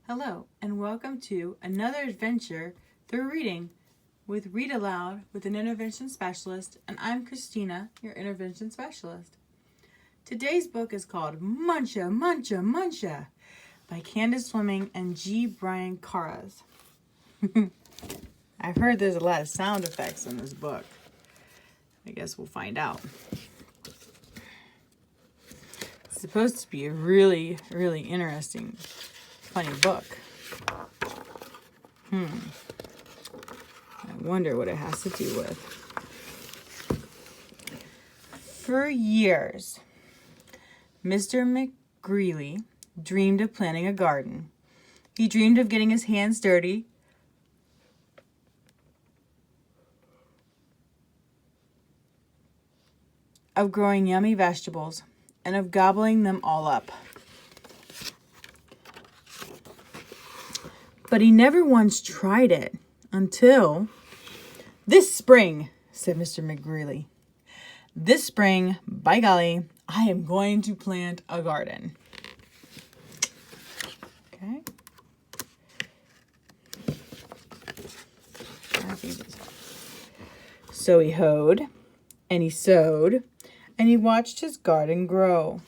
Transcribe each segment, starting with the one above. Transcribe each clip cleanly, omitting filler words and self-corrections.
Hello, and welcome to another adventure through reading with Read Aloud with an intervention specialist, and I'm Christina, your intervention specialist. Today's book is called Muncha, Muncha, Muncha by Candace Fleming and G. Brian Carras. I've heard there's a lot of sound effects in this book. I guess we'll find out. It's supposed to be a really, really interesting, funny book. I wonder what it has to do with. For years, Mr. McGrillis dreamed of planting a garden. He dreamed of getting his hands dirty, of growing yummy vegetables, and of gobbling them all up. But he never once tried it until this spring, said Mr. McGrillis. This spring, by golly, I am going to plant a garden. Okay. So he hoed, and he sowed, and he watched his garden grow.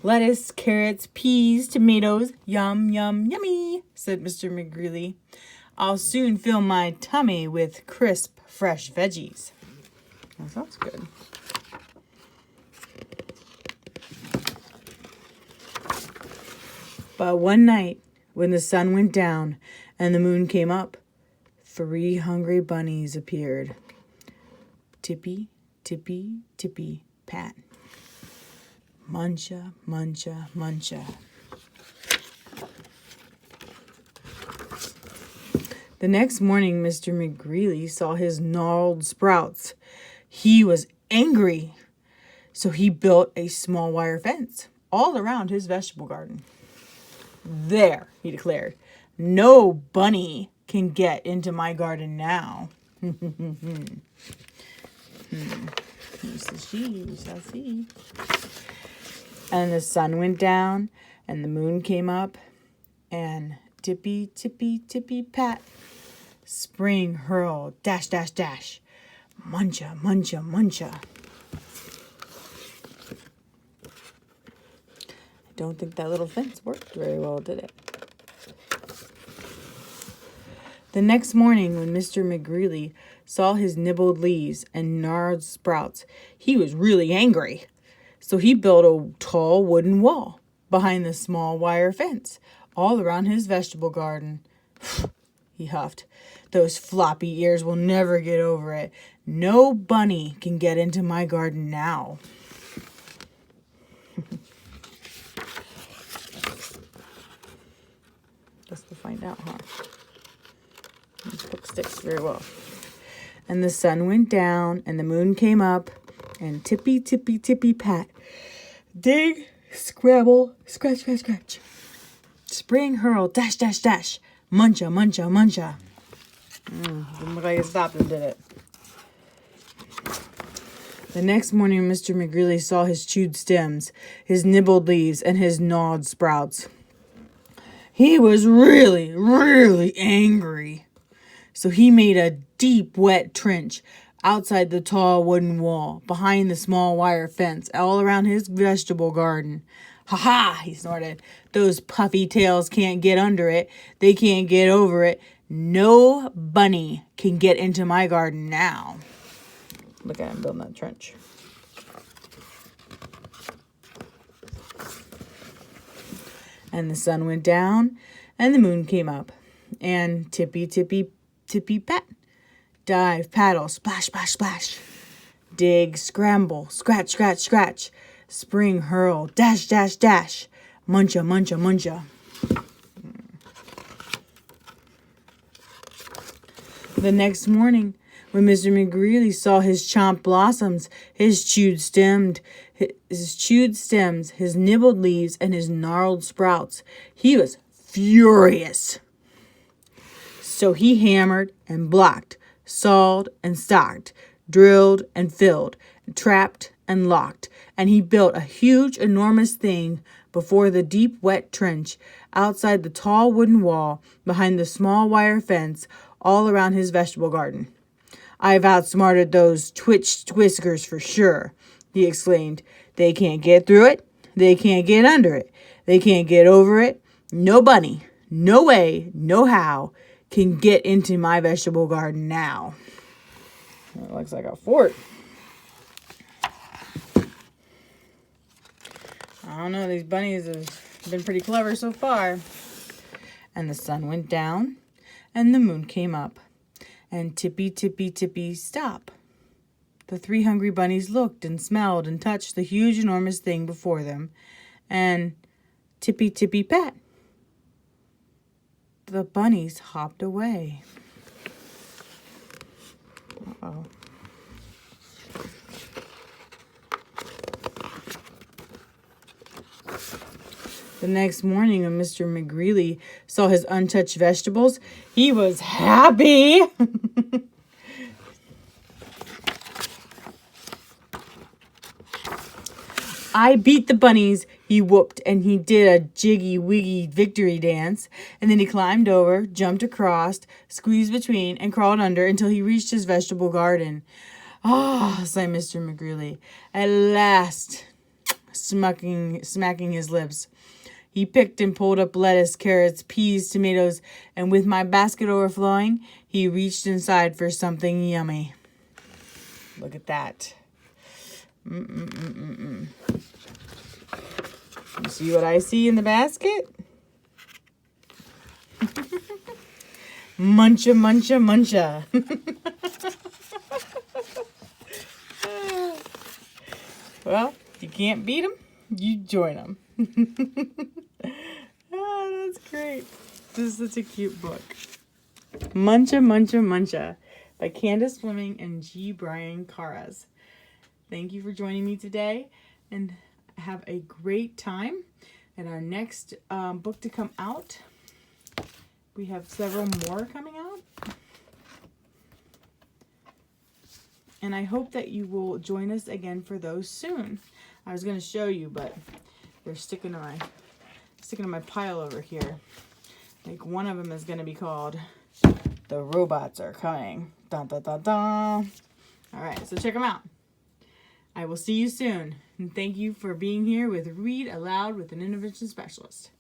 Lettuce, carrots, peas, tomatoes, yum, yum, yummy, said Mr. McGrillis. I'll soon fill my tummy with crisp, fresh veggies. That sounds good. But one night, when the sun went down and the moon came up, 3 hungry bunnies appeared. Tippy, tippy, tippy, pat. Muncha, muncha, muncha. The next morning, Mr. McGrillis saw his gnarled sprouts. He was angry, so he built a small wire fence all around his vegetable garden. There, he declared, no bunny can get into my garden now. We shall see. And the sun went down, and the moon came up, and tippy, tippy, tippy, pat. Spring hurled, dash, dash, dash. Muncha, muncha, muncha. I don't think that little fence worked very well, did it? The next morning, when Mr. McGrillis saw his nibbled leaves and gnarled sprouts, he was really angry. So he built a tall wooden wall behind the small wire fence all around his vegetable garden. He huffed. Those floppy ears will never get over it. No bunny can get into my garden now. Just to find out, huh? This book sticks very well. And the sun went down, and the moon came up, and tippy, tippy, tippy, pat. Dig, scrabble, scratch, scratch, scratch. Spring hurl, dash, dash, dash. Muncha, muncha, muncha. Didn't look like it stopped and did it. The next morning, Mr. McGrillis saw his chewed stems, his nibbled leaves, and his gnawed sprouts. He was really, really angry. So he made a deep, wet trench outside the tall wooden wall, behind the small wire fence, all around his vegetable garden. Ha ha, he snorted. Those puffy tails can't get under it. They can't get over it. No bunny can get into my garden now. Look at him building that trench. And the sun went down, and the moon came up. And tippy, tippy, tippy, pat. Dive, paddle, splash, splash, splash. Dig, scramble, scratch, scratch, scratch. Spring hurl, dash, dash, dash. Muncha, muncha, muncha. The next morning, when Mr. McGrillis saw his chomped blossoms, his chewed stems, his nibbled leaves, and his gnarled sprouts, he was furious. So he hammered and blocked, sawed and stocked, drilled and filled, trapped and locked, and he built a huge, enormous thing before the deep, wet trench, outside the tall wooden wall, behind the small wire fence, all around his vegetable garden. "I've outsmarted those twitched whiskers for sure," he exclaimed. "They can't get through it. They can't get under it. They can't get over it. No bunny, no way, no how, can get into my vegetable garden now." It looks like a fort. I don't know, these bunnies have been pretty clever so far. And the sun went down, and the moon came up, and tippy, tippy, tippy, stop. The 3 hungry bunnies looked and smelled and touched the huge, enormous thing before them, and tippy, tippy, pat. The bunnies hopped away. Uh-oh. The next morning, when Mr. McGrillis saw his untouched vegetables, he was happy. "I beat the bunnies," he whooped, and he did a jiggy-wiggy victory dance. And then he climbed over, jumped across, squeezed between, and crawled under until he reached his vegetable garden. "Ah," sighed Mr. McGrillis, at last, smacking his lips. He picked and pulled up lettuce, carrots, peas, tomatoes, and with my basket overflowing, he reached inside for something yummy. Look at that. You see what I see in the basket? Muncha, muncha, muncha. Well, if you can't beat them, you join them. Oh, that's great. This is such a cute book. Muncha, Muncha, Muncha by Candace Fleming and G. Brian Carras. Thank you for joining me today, and have a great time. And our next book to come out, we have several more coming out. And I hope that you will join us again for those soon. I was going to show you, but they're sticking to my pile over here. Like, one of them is going to be called "The Robots Are Coming." Dun, dun, dun, dun. All right, so check them out. I will see you soon. And thank you for being here with Read Aloud with an Intervention Specialist.